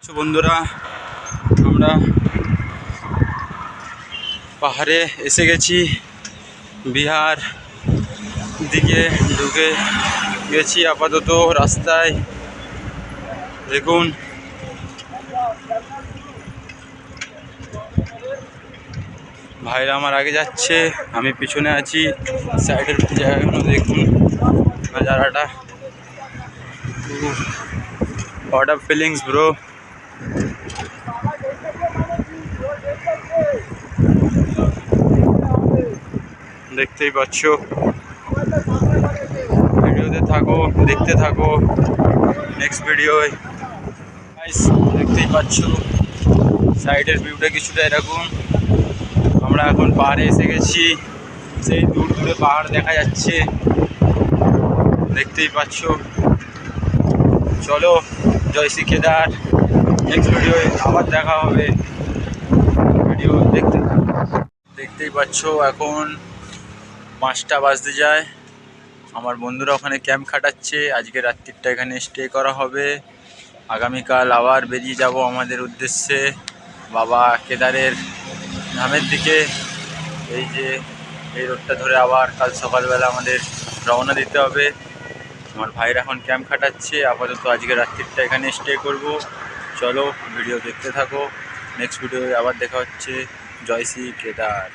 বন্ধুরা, আমরা পাহাড়ে এসে গেছি। বিহার দিকে ঢুকে গেছি আপাতত। রাস্তায় দেখুন ভাইরা আমার আগে যাচ্ছে, আমি পিছনে আছি। সাইডের জায়গাগুলো দেখুন, নাজারাটা। What up feelings bro. দেখতেই পাচ্ছ, ভিডিওতে থাকো, দেখতে থাকো। নেক্সট ভিডিওয় দেখতেই পাচ্ছ সাইডের ভিউটা কিছুটা এরকম। আমরা এখন পাহাড়ে এসে গেছি, সেই দূর দূরে পাহাড় দেখা যাচ্ছে, দেখতেই পাচ্ছ। চলো জয় শ্রী কেদার। নেক্সট ভিডিওয় আবার দেখা হবে। ভিডিও দেখতেই পাচ্ছ এখন 5টা বাজতে যায়। আমার বন্ধুরা ওখানে ক্যাম্প খাটাচ্ছে। আজকে রাত্রিটা এখানে স্টে করা হবে। আগামীকাল আবার বেরিয়ে যাব আমাদের উদ্দেশ্যে বাবা কেদারের ধামের দিকে। এই যে এই রোডটা ধরে আবার কাল সকালবেলা আমাদের রওনা দিতে হবে। আমার ভাইরা এখন ক্যাম্প খাটাচ্ছে। আপাতত আজকে রাত্রিটা এখানে স্টে করব। চলো ভিডিও দেখতে থাকো। নেক্সট ভিডিওয়ে আবার দেখা হচ্ছে। জয় শ্রী কেদার।